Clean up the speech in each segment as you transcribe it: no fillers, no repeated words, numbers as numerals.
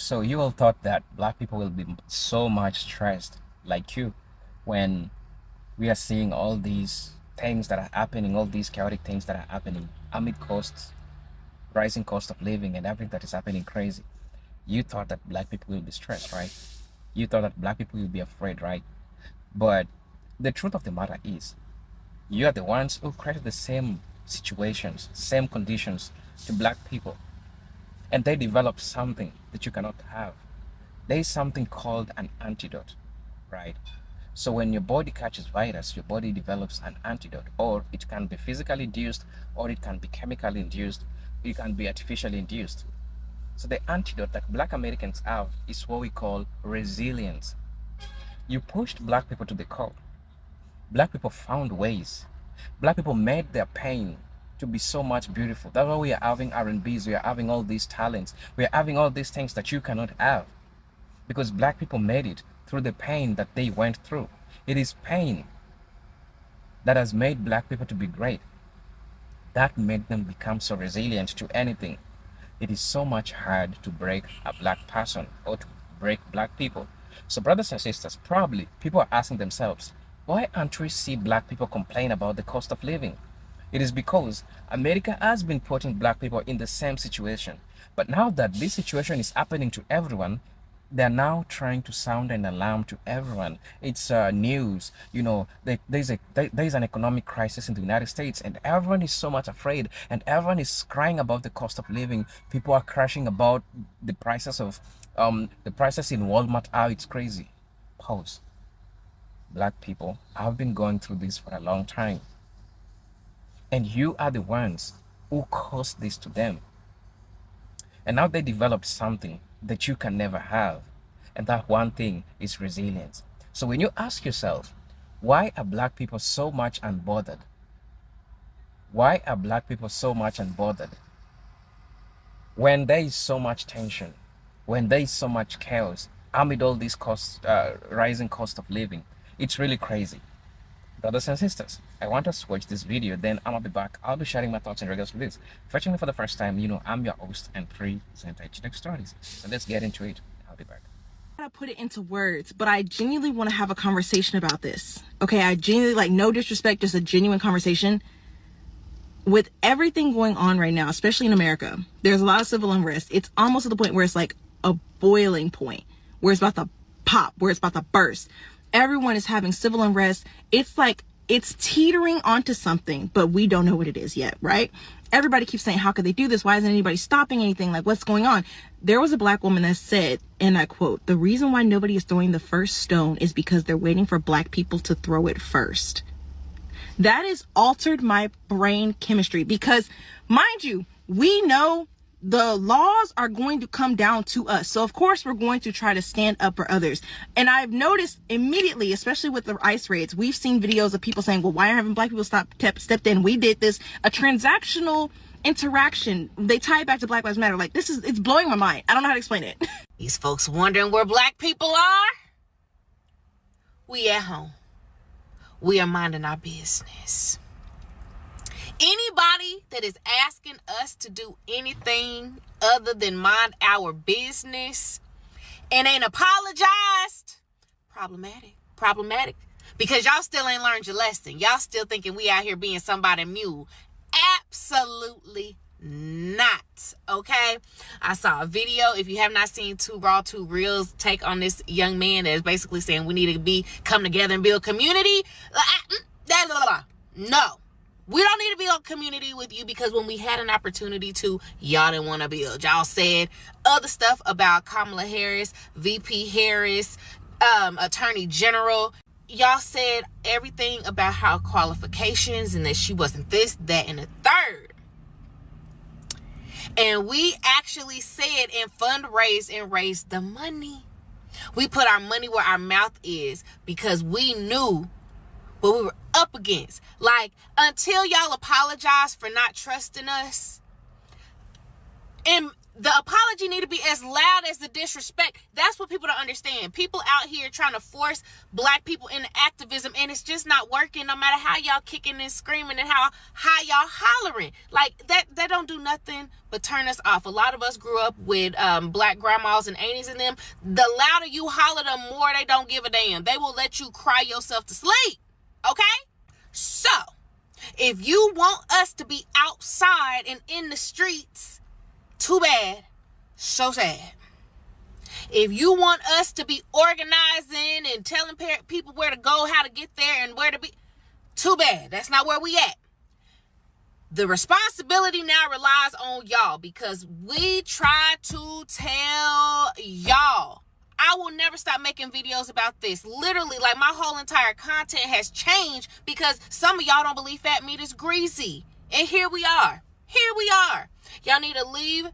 So you all thought that black people will be so much stressed like you when we are seeing all these things that are happening, all these chaotic things that are happening amid costs, rising cost of living and everything that is happening crazy. You thought that black people will be stressed, right? You thought that black people will be afraid, right? But the truth of the matter is, you are the ones who created the same situations, same conditions to black people, and they developed something that you cannot have. There is something called an antidote, right? So when your body catches virus, your body develops an antidote, or it can be physically induced, or it can be chemically induced, it can be artificially induced. So the antidote that black Americans have is what we call resilience. You pushed black people to the core. Black people found ways. Black people made their pain to be so much beautiful. That's why we are having R&Bs, we are having all these talents, we are having all these things that you cannot have. Because black people made it through the pain that they went through. It is pain that has made black people to be great. That made them become so resilient to anything. It is so much hard to break a black person or to break black people. So brothers and sisters, probably people are asking themselves, why aren't we see black people complain about the cost of living? It is because America has been putting black people in the same situation. But now that this situation is happening to everyone, they're now trying to sound an alarm to everyone. It's news, there's an economic crisis in the United States, and everyone is so much afraid, and everyone is crying about the cost of living. People are crashing about the prices in Walmart. How it's crazy. Pause. Black people have been going through this for a long time, and you are the ones who caused this to them. And now they developed something that you can never have. And that one thing is resilience. So when you ask yourself, why are black people so much unbothered? Why are black people so much unbothered? When there is so much tension, when there is so much chaos, amid all these rising cost of living, it's really crazy. Brothers and sisters, I want us to watch this video, then I'll be back. I'll be sharing my thoughts in regards to this. If you're watching me for the first time, I'm your host and presenter, Genetic Stories. So let's get into it. I'll be back. I put it into words, but I genuinely want to have a conversation about this. Okay, I genuinely, like, no disrespect, just a genuine conversation. With everything going on right now, especially in America, there's a lot of civil unrest. It's almost to the point where it's like a boiling point, where it's about to pop, where it's about to burst. Everyone is having civil unrest. It's like it's teetering onto something, but we don't know what it is yet, right? Everybody keeps saying, how could they do this? Why isn't anybody stopping anything? Like, what's going on? There was a black woman that said, and I quote, "The reason why nobody is throwing the first stone is because they're waiting for black people to throw it first." That has altered my brain chemistry because, mind you, we know the laws are going to come down to us. So of course we're going to try to stand up for others. And I've noticed immediately, especially with the ICE raids, we've seen videos of people saying, well, why haven't black people stepped in? We did this, a transactional interaction. They tie it back to Black Lives Matter. Like, it's blowing my mind. I don't know how to explain it. These folks wondering where black people are? We at home. We are minding our business. Anybody that is asking us to do anything other than mind our business and ain't apologized, problematic. Because y'all still ain't learned your lesson. Y'all still thinking we out here being somebody mule. Absolutely not. Okay? I saw a video. If you have not seen Two Raw, Two Reels take on this young man that is basically saying we need to come together and build community. No. We don't need to build community with you because when we had an opportunity to, y'all didn't want to build. Y'all said other stuff about Kamala Harris, VP Harris, Attorney General. Y'all said everything about her qualifications and that she wasn't this, that, and the third. And we actually said and fundraised and raised the money. We put our money where our mouth is because we knew what we were up against. Like, until y'all apologize for not trusting us, and the apology need to be as loud as the disrespect. That's what people don't understand. People out here trying to force black people into activism, and it's just not working, no matter how y'all kicking and screaming and how high y'all hollering. Like, that don't do nothing but turn us off. A lot of us grew up with black grandmas and aunties and them. The louder you holler, the more they don't give a damn. They will let you cry yourself to sleep. Okay? So, if you want us to be outside and in the streets, too bad, so sad. If you want us to be organizing and telling people where to go, how to get there, and where to be, too bad. That's not where we at. The responsibility now relies on y'all, because we try to tell y'all. I will never stop making videos about this. Literally, like, my whole entire content has changed because some of y'all don't believe fat meat is greasy. And here we are. Here we are. Y'all need to leave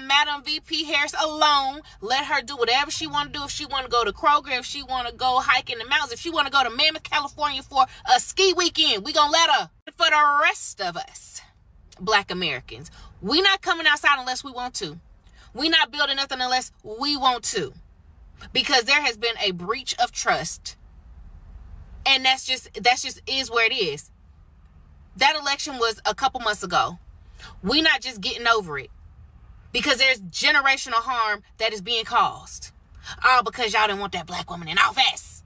Madam VP Harris alone. Let her do whatever she want to do. If she want to go to Kroger, if she want to go hike in the mountains, if she want to go to Mammoth, California for a ski weekend, we gonna let her. For the rest of us, Black Americans, we not coming outside unless we want to. We not building nothing unless we want to. Because there has been a breach of trust. And that's just is where it is. That election was a couple months ago. We not just getting over it. Because there's generational harm that is being caused. All because y'all didn't want that black woman in office.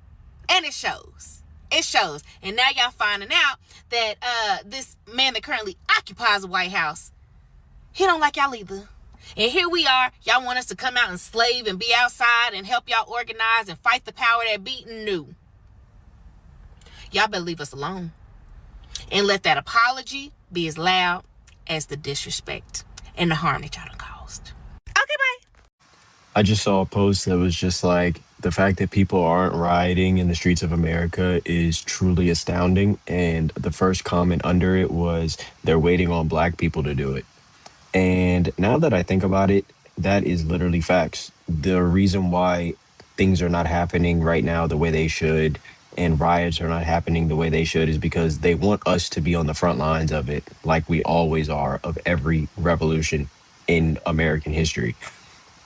And it shows. It shows. And now y'all finding out that this man that currently occupies the White House, he don't like y'all either. And here we are. Y'all want us to come out and slave and be outside and help y'all organize and fight the power that be? No. Y'all better leave us alone. And let that apology be as loud as the disrespect and the harm that y'all done caused. Okay, bye. I just saw a post that was just like, the fact that people aren't rioting in the streets of America is truly astounding. And the first comment under it was, they're waiting on black people to do it. And now that I think about it, that is literally facts. The reason why things are not happening right now the way they should, and riots are not happening the way they should, is because they want us to be on the front lines of it, like we always are, of every revolution in American history.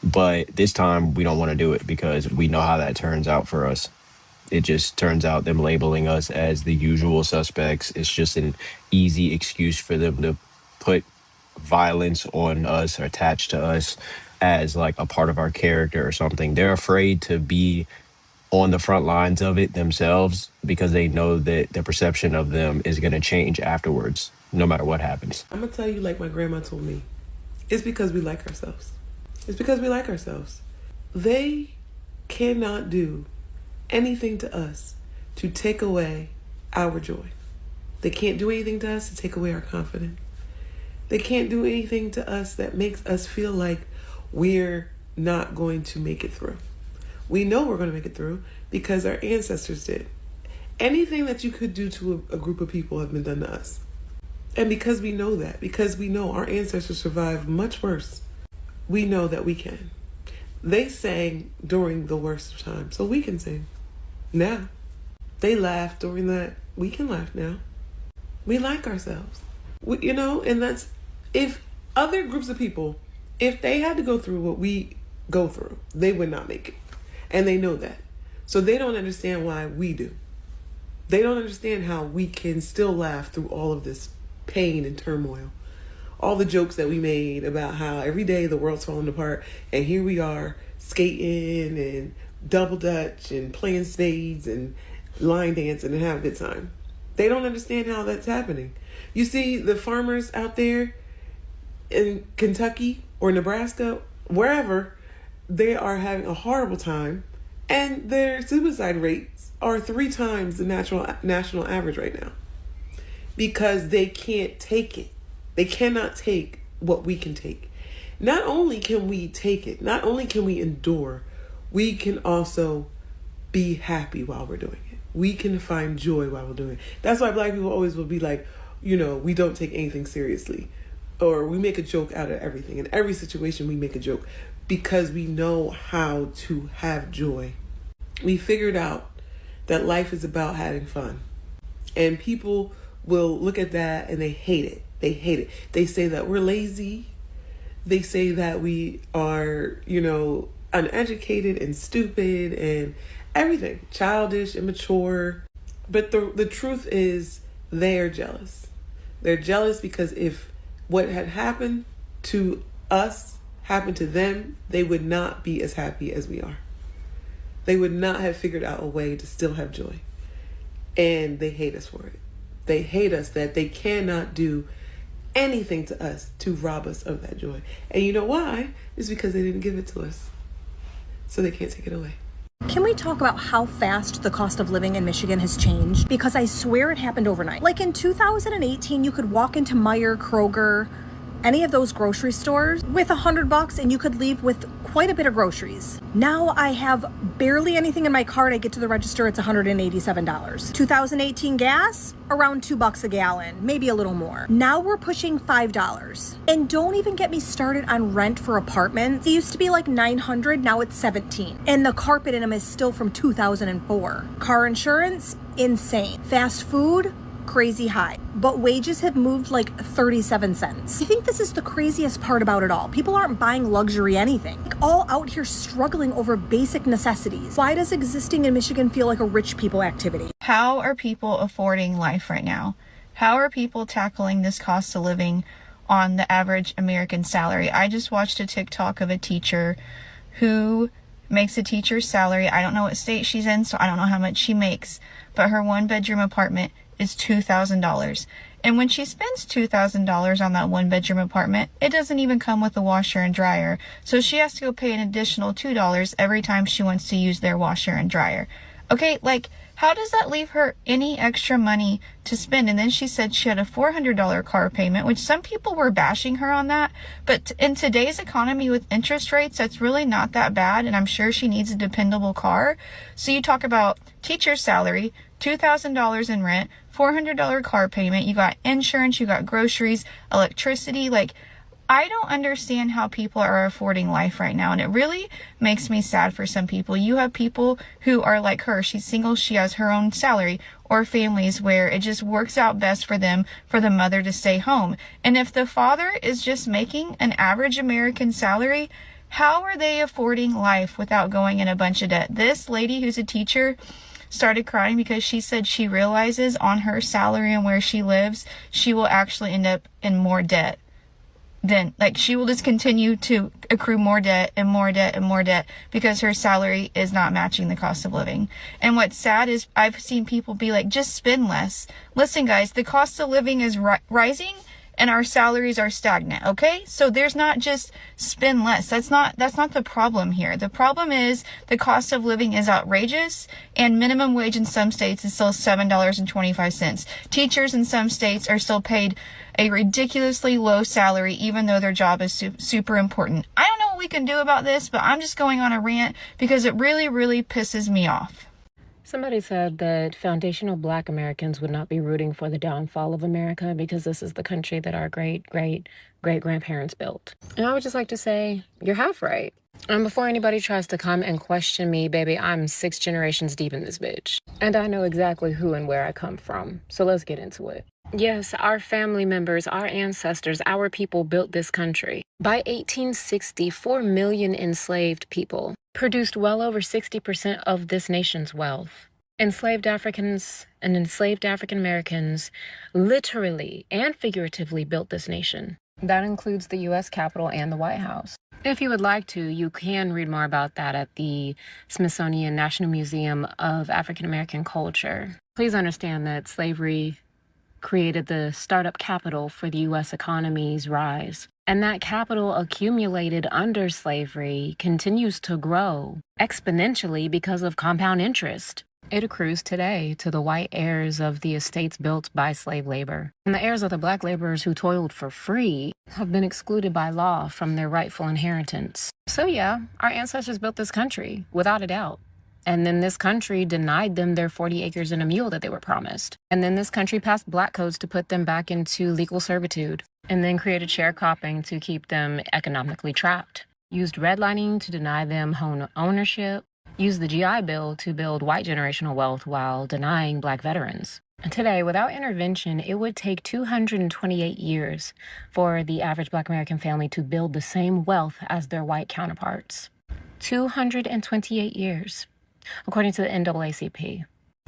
But this time we don't want to do it because we know how that turns out for us. It just turns out them labeling us as the usual suspects. It's just an easy excuse for them to put violence on us or attached to us as like a part of our character or something. They're afraid to be on the front lines of it themselves because they know that the perception of them is going to change afterwards, no matter what happens. I'm going to tell you like my grandma told me. It's because we like ourselves. It's because we like ourselves. They cannot do anything to us to take away our joy. They can't do anything to us to take away our confidence. They can't do anything to us that makes us feel like we're not going to make it through. We know we're going to make it through because our ancestors did. Anything that you could do to a group of people have been done to us. And because we know that, because we know our ancestors survived much worse, we know that we can. They sang during the worst of times, so we can sing now. They laughed during that. We can laugh now. We like ourselves. And that's, if other groups of people, if they had to go through what we go through, they would not make it. And they know that. So they don't understand why we do. They don't understand how we can still laugh through all of this pain and turmoil. All the jokes that we made about how every day the world's falling apart, and here we are skating and double dutch and playing spades and line dancing and having a good time. They don't understand how that's happening. You see the farmers out there in Kentucky or Nebraska, wherever, they are having a horrible time, and their suicide rates are 3 times the national average right now because they can't take it. They cannot take what we can take. Not only can we take it, not only can we endure, we can also be happy while we're doing it. We can find joy while we're doing it. That's why black people always will be like, we don't take anything seriously, or we make a joke out of everything. In every situation, we make a joke because we know how to have joy. We figured out that life is about having fun. And people will look at that and they hate it. They hate it. They say that we're lazy, They say that we are, uneducated and stupid and everything, childish, immature. But the truth is they're jealous. They're jealous because if what had happened to us happened to them, they would not be as happy as we are. They would not have figured out a way to still have joy. And they hate us for it. They hate us that they cannot do anything to us to rob us of that joy. And you know why? It's because they didn't give it to us. So they can't take it away. Can we talk about how fast the cost of living in Michigan has changed? Because I swear it happened overnight. Like in 2018, you could walk into Meijer, Kroger, any of those grocery stores with $100 and you could leave with quite a bit of groceries. Now I have barely anything in my cart. I get to the register, it's $187. 2018 gas, around $2 a gallon, maybe a little more. Now we're pushing $5. And don't even get me started on rent for apartments. It used to be like $900, now it's $17. And the carpet in them is still from 2004. Car insurance, insane. Fast food, crazy high, but wages have moved like 37 cents. I think this is the craziest part about it all. People aren't buying luxury anything. Like, all out here struggling over basic necessities. Why does existing in Michigan feel like a rich people activity? How are people affording life right now? How are people tackling this cost of living on the average American salary? I just watched a TikTok of a teacher who makes a teacher's salary. I don't know what state she's in, so I don't know how much she makes, but her 1-bedroom apartment is $2,000. And when she spends $2,000 on that 1-bedroom apartment, it doesn't even come with a washer and dryer. So she has to go pay an additional $2 every time she wants to use their washer and dryer. Okay, like, how does that leave her any extra money to spend? And then she said she had a $400 car payment, which some people were bashing her on that. But in today's economy with interest rates, that's really not that bad. And I'm sure she needs a dependable car. So you talk about teacher's salary, $2,000 in rent, $400 car payment, you got insurance, you got groceries, electricity. Like, I don't understand how people are affording life right now. And it really makes me sad for some people. You have people who are like her. She's single. She has her own salary, or families where it just works out best for them, for the mother to stay home. And if the father is just making an average American salary, how are they affording life without going in a bunch of debt? This lady who's a teacher started crying because she said she realizes on her salary and where she lives, she will actually end up in more debt. Then, like, she will just continue to accrue more debt and more debt and more debt because her salary is not matching the cost of living. And what's sad is I've seen people be like, just spend less. Listen, guys, the cost of living is rising and our salaries are stagnant. Okay, so there's not just spend less. That's not the problem here. The problem is the cost of living is outrageous, and minimum wage in some states is still $7.25. Teachers in some states are still paid a ridiculously low salary, even though their job is super important. I don't know what we can do about this, but I'm just going on a rant because it really, really pisses me off. Somebody said that foundational Black Americans would not be rooting for the downfall of America because this is the country that our great-great-great-grandparents built. And I would just like to say, you're half right. And before anybody tries to come and question me, baby, I'm 6 generations deep in this bitch. And I know exactly who and where I come from. So let's get into it. Yes, our family members, our ancestors, our people built this country. By 1860, 4 million enslaved people produced well over 60% of this nation's wealth. Enslaved Africans and enslaved African Americans literally and figuratively built this nation. That includes the U.S. Capitol and the White House. If you would like to, you can read more about that at the Smithsonian National Museum of African American Culture. Please understand that slavery created the startup capital for the U.S. economy's rise. And that capital accumulated under slavery continues to grow exponentially because of compound interest. It accrues today to the white heirs of the estates built by slave labor. And the heirs of the Black laborers who toiled for free have been excluded by law from their rightful inheritance. So yeah, our ancestors built this country, without a doubt. And then this country denied them their 40 acres and a mule that they were promised. And then this country passed black codes to put them back into legal servitude. And then created sharecropping to keep them economically trapped. Used redlining to deny them home ownership. used the GI Bill to build white generational wealth while denying Black veterans. And today, without intervention, it would take 228 years for the average Black American family to build the same wealth as their white counterparts. 228 years, according to the NAACP.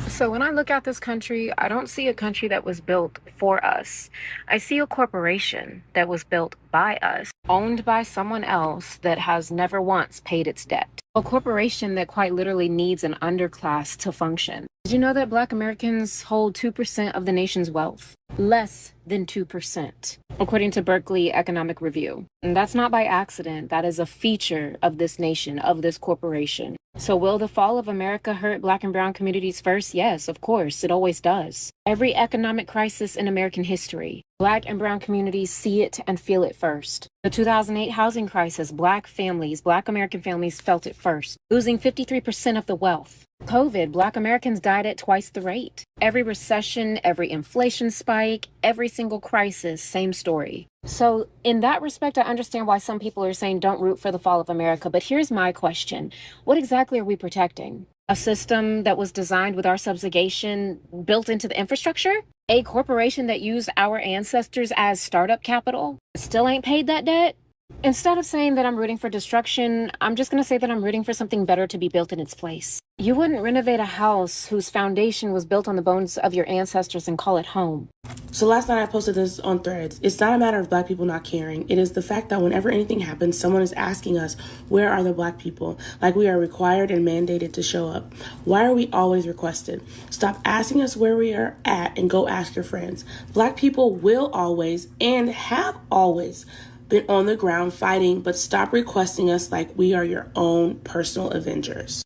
So when I look at this country, I don't see a country that was built for us. I see a corporation that was built by us, owned by someone else that has never once paid its debt. A corporation that quite literally needs an underclass to function. Did you know that Black Americans hold 2% of the nation's wealth? Less than 2%, according to Berkeley Economic Review. And that's not by accident. That is a feature of this nation, of this corporation. So will the fall of America hurt Black and brown communities first? Yes, of course, it always does. Every economic crisis in American history, Black and brown communities see it and feel it first. The 2008 housing crisis, Black families, Black American families felt it first, losing 53% of the wealth. COVID, Black Americans died at twice the rate. Every recession, every inflation spike, every single crisis, same story. So in that respect, I understand why some people are saying don't root for the fall of America. But here's my question. What exactly are we protecting? A system that was designed with our subjugation built into the infrastructure? A corporation that used our ancestors as startup capital? Still ain't paid that debt? Instead of saying that I'm rooting for destruction, I'm just going to say that I'm rooting for something better to be built in its place. You wouldn't renovate a house whose foundation was built on the bones of your ancestors and call it home. So last night I posted this on Threads. It's not a matter of Black people not caring. It is the fact that whenever anything happens, someone is asking us, where are the Black people? Like we are required and mandated to show up. Why are we always requested? Stop asking us where we are at and go ask your friends. Black people will always and have always been on the ground fighting, but stop requesting us like we are your own personal Avengers.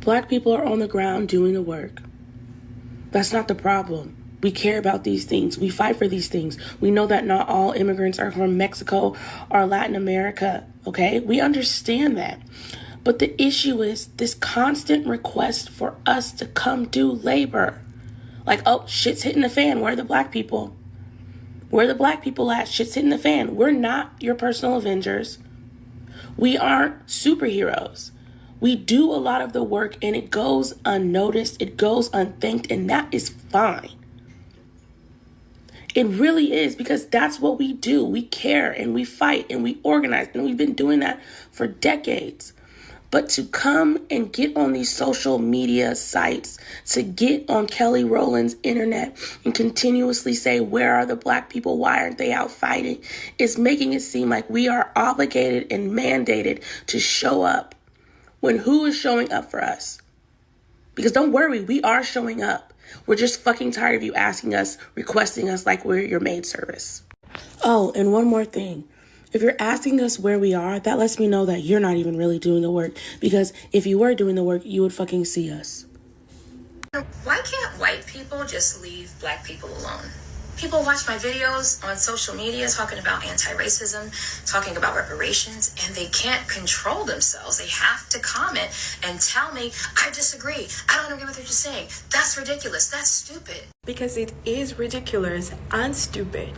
Black people are on the ground doing the work. That's not the problem. We care about these things. We fight for these things. We know that not all immigrants are from Mexico or Latin America, okay? We understand that. But the issue is this constant request for us to come do labor. Like, oh, shit's hitting the fan. Where are the Black people? Where are the Black people at? Shit's hitting the fan. We're not your personal Avengers. We aren't superheroes. We do a lot of the work and it goes unnoticed. It goes unthanked, and that is fine. It really is, because that's what we do. We care and we fight and we organize, and we've been doing that for decades. But to come and get on these social media sites, to get on Kelly Rowland's internet and continuously say, where are the Black people? Why aren't they out fighting? Is making it seem like we are obligated and mandated to show up, when who is showing up for us? Because don't worry, we are showing up. We're just fucking tired of you asking us, requesting us like we're your maid service. Oh, and one more thing. If you're asking us where we are, that lets me know that you're not even really doing the work. Because if you were doing the work, you would fucking see us. Why can't white people just leave Black people alone? People watch my videos on social media talking about anti-racism, talking about reparations, and they can't control themselves. They have to comment and tell me, I disagree. I don't agree with what you're saying. That's ridiculous. That's stupid. Because it is ridiculous and stupid.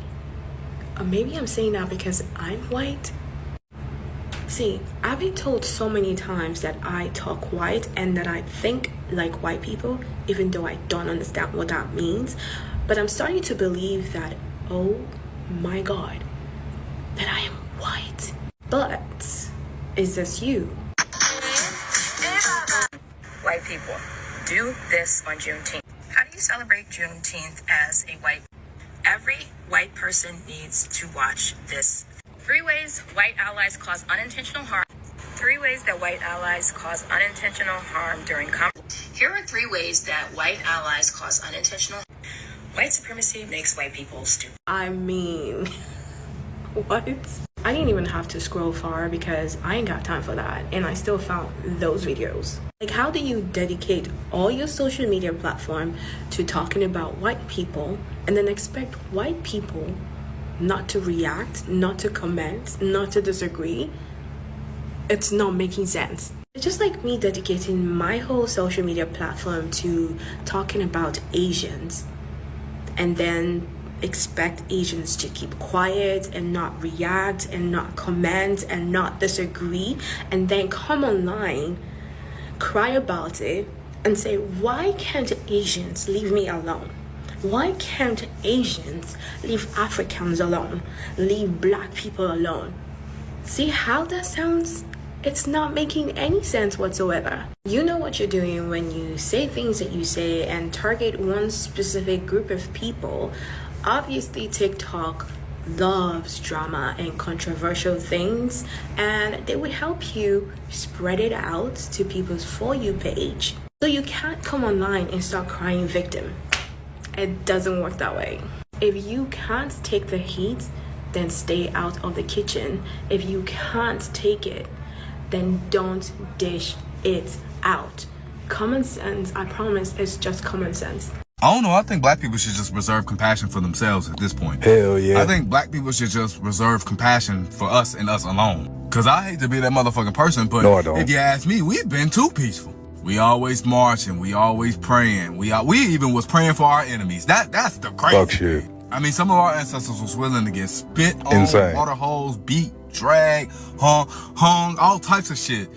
Or maybe I'm saying that because I'm white. See, I've been told so many times that I talk white and that I think like white people, even though I don't understand what that means. But I'm starting to believe that, oh my God, that I am white. But is this you? White people, do this on Juneteenth. How do you celebrate Juneteenth as a white? Every white person needs to watch this. 3 ways white allies cause unintentional harm. 3 ways that white allies cause unintentional harm during conflict. Here are 3 ways that white allies cause unintentional harm. White supremacy makes white people stupid. I mean, what? I didn't even have to scroll far because I ain't got time for that. And I still found those videos. Like, how do you dedicate all your social media platform to talking about white people and then expect white people not to react, not to comment, not to disagree? It's not making sense. It's just like me dedicating my whole social media platform to talking about Asians and then expect Asians to keep quiet and not react and not comment and not disagree, and then come online cry about it, and say, why can't Asians leave me alone? Why can't Asians leave Africans alone? Leave black people alone? See how that sounds? It's not making any sense whatsoever. You know what you're doing when you say things that you say and target one specific group of people. Obviously, TikTok loves drama and controversial things, and they would help you spread it out to people's For You page. So you can't come online and start crying victim. It doesn't work that way. If you can't take the heat, then stay out of the kitchen. If you can't take it, then don't dish it out. Common sense, I promise, it's just common sense. I don't know. I think black people should just reserve compassion for themselves at this point. Hell yeah. I think black people should just reserve compassion for us and us alone. Because I hate to be that motherfucking person, but no, I don't. If you ask me, we've been too peaceful. We always marching. We always praying. We even was praying for our enemies. That's the crazy Fuck shit. I mean, some of our ancestors was willing to get spit on, insane, water holes, beat, drag, hung, all types of shit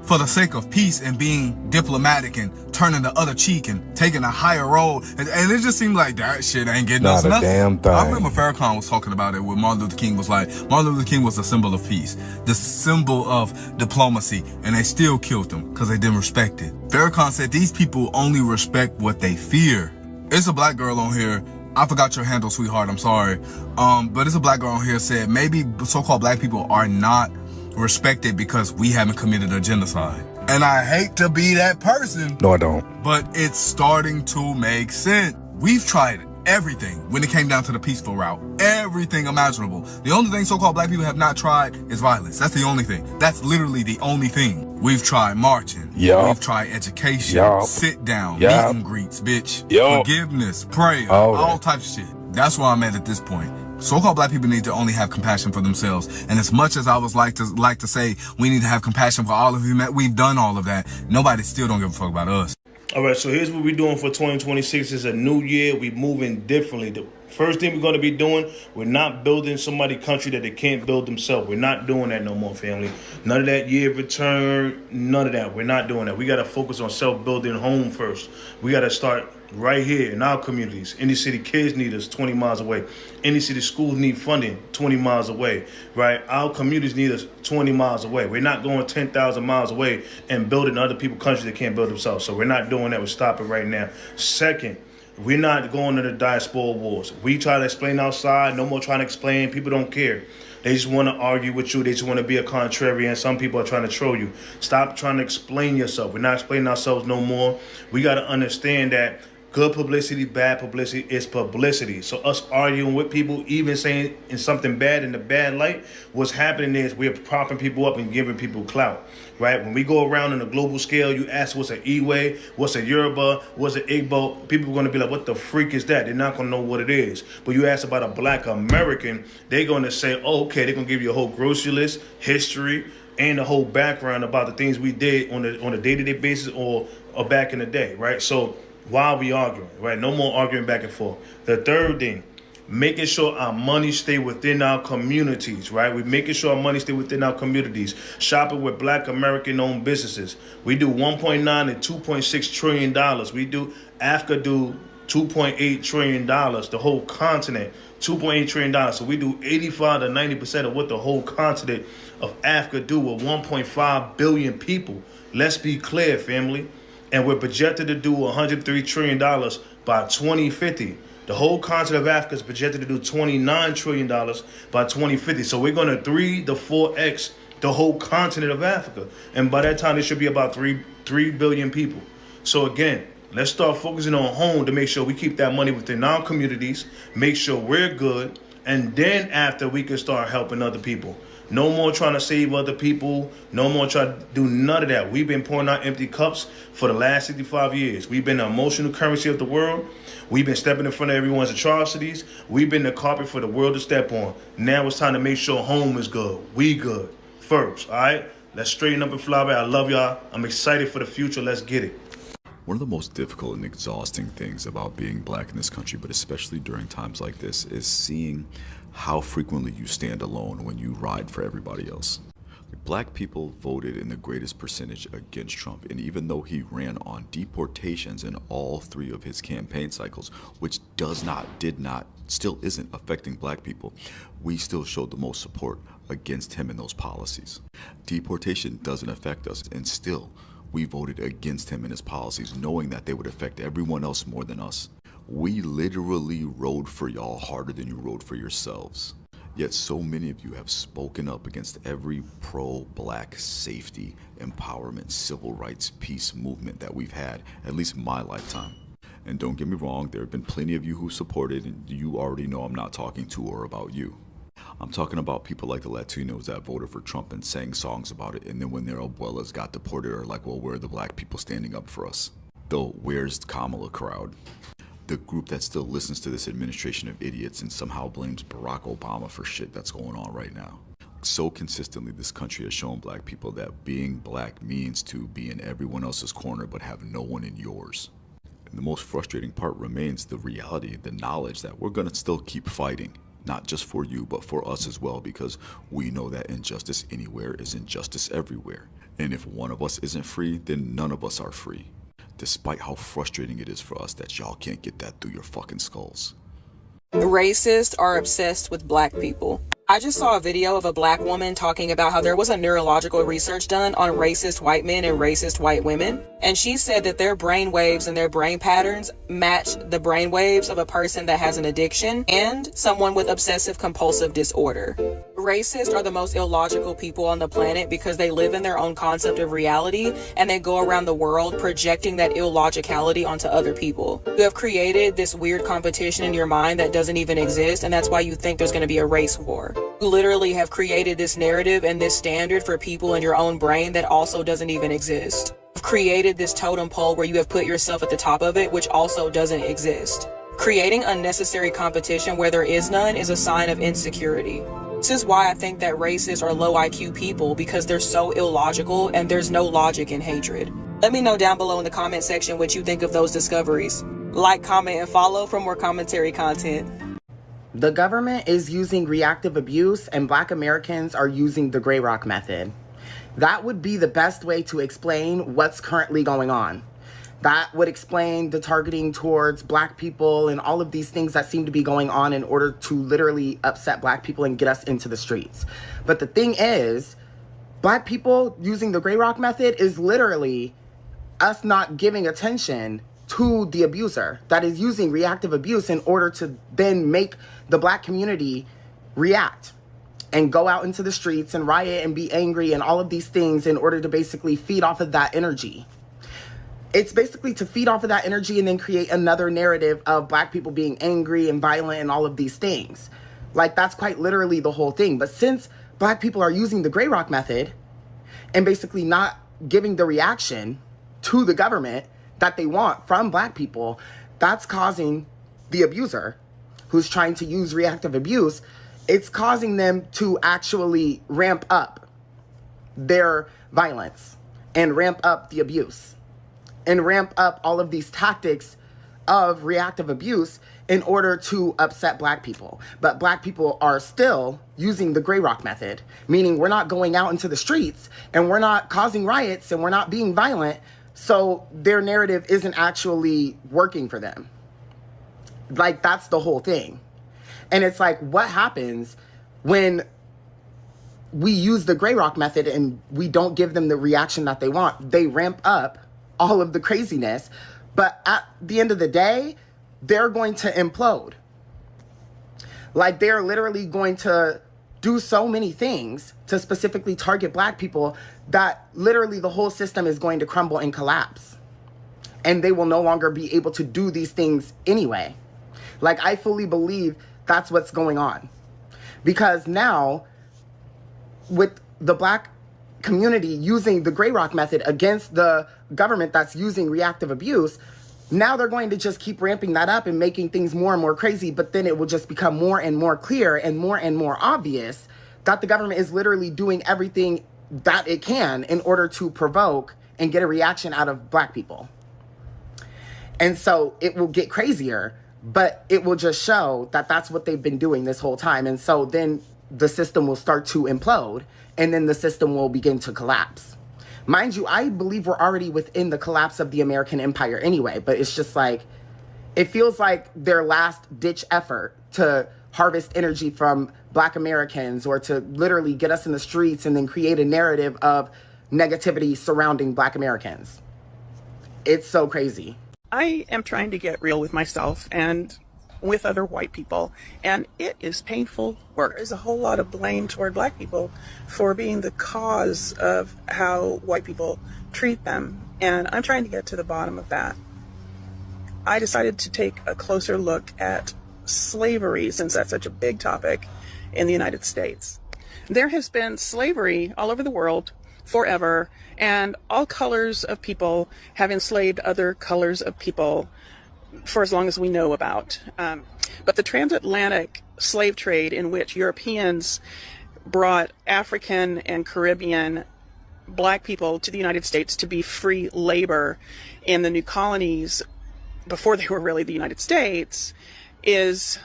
for the sake of peace and being diplomatic and turning the other cheek and taking a higher role. And it just seemed like that shit ain't getting us nothing. Damn thing. I remember Farrakhan was talking about it when Martin Luther King was like, Martin Luther King was the symbol of peace, the symbol of diplomacy, and they still killed him because they didn't respect it. Farrakhan said these people only respect what they fear. It's a black girl on here. I forgot your handle, sweetheart. I'm sorry. But it's a black girl on here said maybe so-called black people are not respected because we haven't committed a genocide. And I hate to be that person. No, I don't. But it's starting to make sense. We've tried everything when it came down to the peaceful route. Everything imaginable. The only thing so-called black people have not tried is violence. That's the only thing. That's literally the only thing. We've tried marching. Yeah. We've tried education. Yeah. Sit down. Yeah. Meet and greets, bitch. Yeah. Forgiveness. Prayer. All types of shit. That's where I'm at this point. So-called black people need to only have compassion for themselves. And as much as I was like to say we need to have compassion for all of humanity, we've done all of that. Nobody still don't give a fuck about us. All right, so here's what we're doing for 2026. It's a new year. We're moving differently. The first thing we're going to be doing, we're not building somebody's country that they can't build themselves. We're not doing that no more, family. None of that year of return, none of that. We're not doing that. We got to focus on self-building home first. We got to start right here in our communities. Inner city kids need us 20 miles away. Inner city schools need funding 20 miles away, right? Our communities need us 20 miles away. We're not going 10,000 miles away and building other people's countries that can't build themselves. So we're not doing that. We're stopping right now. Second, we're not going to the diaspora wars. We try to explain outside. No more trying to explain. People don't care. They just want to argue with you. They just want to be a contrarian. Some people are trying to troll you. Stop trying to explain yourself. We're not explaining ourselves no more. We got to understand that good publicity, bad publicity is publicity. So us arguing with people, even saying in something bad in the bad light, what's happening is we're propping people up and giving people clout, right? When we go around on a global scale, you ask what's an Iwe, what's a Yoruba, what's an Igbo, people are going to be like, what the freak is that? They're not going to know what it is. But you ask about a Black American, they're going to say, oh, okay, they're going to give you a whole grocery list, history, and the whole background about the things we did on a day-to-day basis or back in the day, right? So why are we arguing, right? No more arguing back and forth. The third thing, making sure our money stay within our communities, right? We're making sure our money stay within our communities. Shopping with Black American-owned businesses. We do $1.9 and $2.6 trillion. We do, Africa do $2.8 trillion, the whole continent, $2.8 trillion. So we do 85 to 90% of what the whole continent of Africa do with 1.5 billion people. Let's be clear, family. And we're projected to do $103 trillion by 2050. The whole continent of Africa is projected to do $29 trillion by 2050. So we're going to 3 to 4x the whole continent of Africa. And by that time, there should be about 3 billion people. So again, let's start focusing on home to make sure we keep that money within our communities, make sure we're good, and then after we can start helping other people. No more trying to save other people. No more trying to do none of that. We've been pouring out empty cups for the last 65 years. We've been the emotional currency of the world. We've been stepping in front of everyone's atrocities. We've been the carpet for the world to step on. Now it's time to make sure home is good. We good first, all right? Let's straighten up and fly back. I love y'all. I'm excited for the future. Let's get it. One of the most difficult and exhausting things about being Black in this country, but especially during times like this, is seeing how frequently you stand alone when you ride for everybody else. Black people voted in the greatest percentage against Trump, and even though he ran on deportations in all 3 of his campaign cycles, which did not, still isn't affecting black people, we still showed the most support against him and those policies. Deportation doesn't affect us, and still, we voted against him and his policies, knowing that they would affect everyone else more than us. We literally rode for y'all harder than you rode for yourselves. Yet so many of you have spoken up against every pro-black safety, empowerment, civil rights, peace movement that we've had, at least my lifetime. And don't get me wrong, there have been plenty of you who supported, and you already know I'm not talking to or about you. I'm talking about people like the Latinos that voted for Trump and sang songs about it, and then when their abuelas got deported are like, well, where are the black people standing up for us? The where's Kamala crowd. The group that still listens to this administration of idiots and somehow blames Barack Obama for shit that's going on right now. So consistently, this country has shown black people that being black means to be in everyone else's corner but have no one in yours. And the most frustrating part remains the reality, the knowledge that we're gonna still keep fighting, not just for you, but for us as well, because we know that injustice anywhere is injustice everywhere. And if one of us isn't free, then none of us are free. Despite how frustrating it is for us that y'all can't get that through your fucking skulls. Racists are obsessed with black people. I just saw a video of a black woman talking about how there was a neurological research done on racist white men and racist white women. And she said that their brain waves and their brain patterns match the brain waves of a person that has an addiction and someone with obsessive compulsive disorder. Racists are the most illogical people on the planet because they live in their own concept of reality and they go around the world projecting that illogicality onto other people. You have created this weird competition in your mind that doesn't even exist, and that's why you think there's going to be a race war. You literally have created this narrative and this standard for people in your own brain that also doesn't even exist. You've created this totem pole where you have put yourself at the top of it, which also doesn't exist. Creating unnecessary competition where there is none is a sign of insecurity. This is why I think that racists are low IQ people, because they're so illogical and there's no logic in hatred. Let me know down below in the comment section what you think of those discoveries. Like, comment, and follow for more commentary content. The government is using reactive abuse and Black Americans are using the Grey Rock method. That would be the best way to explain what's currently going on. That would explain the targeting towards Black people and all of these things that seem to be going on in order to literally upset Black people and get us into the streets. But the thing is, Black people using the Grey Rock method is literally us not giving attention to the abuser that is using reactive abuse in order to then make the Black community react and go out into the streets and riot and be angry and all of these things in order to basically feed off of that energy. It's basically to feed off of that energy and then create another narrative of Black people being angry and violent and all of these things. Like, that's quite literally the whole thing. But since Black people are using the Grey Rock method and basically not giving the reaction to the government that they want from Black people, that's causing the abuser who's trying to use reactive abuse, it's causing them to actually ramp up their violence and ramp up the abuse and ramp up all of these tactics of reactive abuse in order to upset Black people. But Black people are still using the Grey Rock method, meaning we're not going out into the streets and we're not causing riots and we're not being violent. So their narrative isn't actually working for them. Like, that's the whole thing. And it's like, what happens when we use the Grey Rock method and we don't give them the reaction that they want? They ramp up all of the craziness, but at the end of the day, they're going to implode. Like, they're literally going to do so many things to specifically target Black people that literally the whole system is going to crumble and collapse. And they will no longer be able to do these things anyway. Like, I fully believe that's what's going on. Because now, with the Black community using the Grey Rock method against the government that's using reactive abuse, now they're going to just keep ramping that up and making things more and more crazy, but then it will just become more and more clear and more obvious that the government is literally doing everything that it can in order to provoke and get a reaction out of Black people. And so it will get crazier, but it will just show that that's what they've been doing this whole time. And so then the system will start to implode and then the system will begin to collapse. Mind you, I believe we're already within the collapse of the American empire anyway, but it's just like, it feels like their last ditch effort to harvest energy from Black Americans, or to literally get us in the streets and then create a narrative of negativity surrounding Black Americans. It's so crazy. I am trying to get real with myself and with other white people, and it is painful work. There's a whole lot of blame toward Black people for being the cause of how white people treat them, and I'm trying to get to the bottom of that. I decided to take a closer look at slavery, since that's such a big topic in the United States. There has been slavery all over the world forever, and all colors of people have enslaved other colors of people for as long as we know about. But the transatlantic slave trade, in which Europeans brought African and Caribbean Black people to the United States to be free labor in the new colonies before they were really the United States, is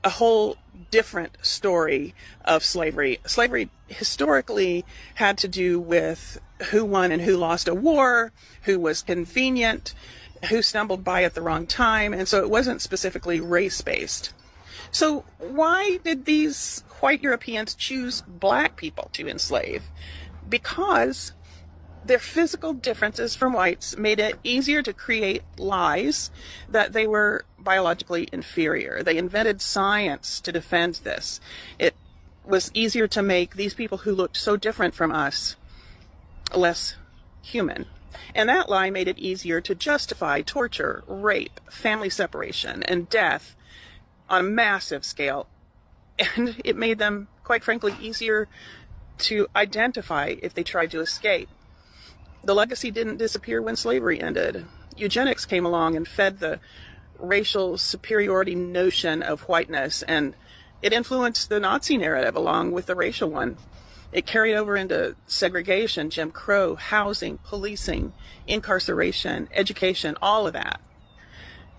a whole different story of slavery. Slavery historically had to do with who won and who lost a war, who was convenient, who stumbled by at the wrong time, and so it wasn't specifically race-based. So why did these white Europeans choose Black people to enslave? Because their physical differences from whites made it easier to create lies that they were biologically inferior. They invented science to defend this. It was easier to make these people who looked so different from us less human. And that lie made it easier to justify torture, rape, family separation, and death on a massive scale. And it made them, quite frankly, easier to identify if they tried to escape. The legacy didn't disappear when slavery ended. Eugenics came along and fed the racial superiority notion of whiteness, and it influenced the Nazi narrative along with the racial one. It carried over into segregation, Jim Crow, housing, policing, incarceration, education, all of that.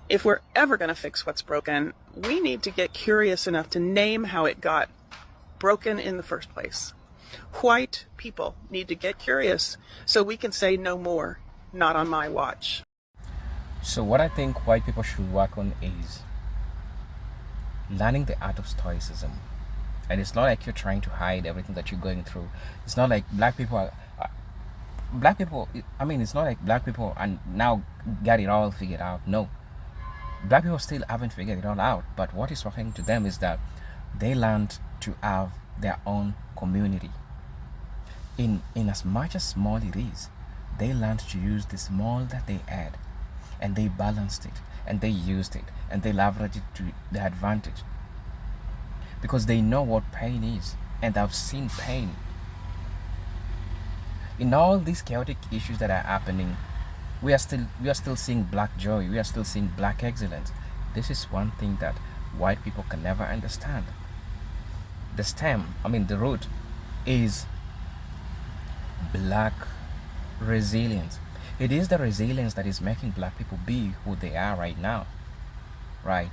If we're ever going to fix what's broken, we need to get curious enough to name how it got broken in the first place. White people need to get curious so we can say no more, not on my watch. So what I think white people should work on is learning the art of stoicism. And it's not like you're trying to hide everything that you're going through. It's not like black people are it's not like black people are now got it all figured out. No. Black people still haven't figured it all out. But what is happening to them is that they learned to have their own community. In as much as small it is, they learned to use the small that they had, and they balanced it, and they used it, and they leveraged it to their advantage. Because they know what pain is, and they've seen pain. In all these chaotic issues that are happening, we are still seeing black joy, we are still seeing black excellence. This is one thing that white people can never understand. The root is black resilience. It is the resilience that is making black people be who they are right now, right?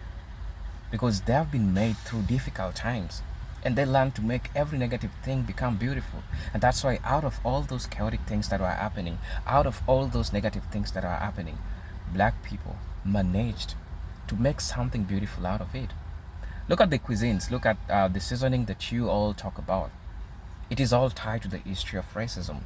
Because they have been made through difficult times, and they learn to make every negative thing become beautiful. And that's why out of all those chaotic things that are happening, out of all those negative things that are happening, black people managed to make something beautiful out of it. Look at the cuisines, look at the seasoning that you all talk about. It is all tied to the history of racism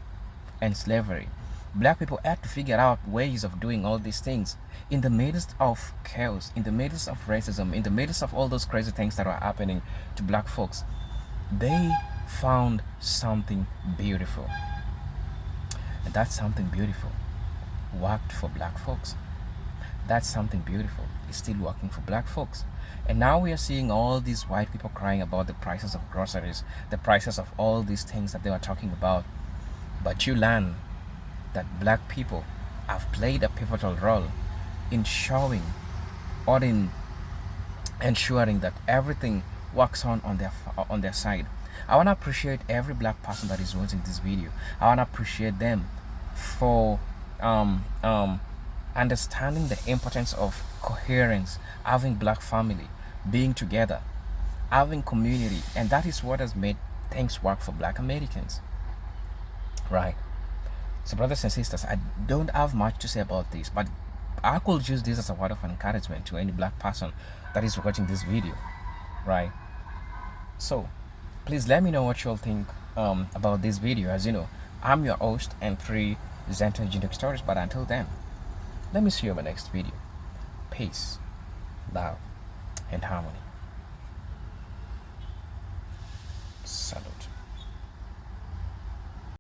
and slavery. Black people had to figure out ways of doing all these things in the midst of chaos, in the midst of racism, in the midst of all those crazy things that are happening to black folks. They found something beautiful. And that something beautiful worked for black folks. That something beautiful is still working for black folks. And now we are seeing all these white people crying about the prices of groceries, the prices of all these things that they were talking about. But you learn that black people have played a pivotal role in showing or in ensuring that everything works on their side. I want to appreciate every black person that is watching this video. I want to appreciate them for understanding the importance of coherence, having black family, being together, having community, and that is what has made things work for black Americans. right? So brothers and sisters, I don't have much to say about this, but I could use this as a word of encouragement to any black person that is watching this video, right? So please let me know what you all think about this video. As you know, I'm your host and presenter Unique Stories, but until then, let me see you in my next video. Peace, love, and harmony. Salute.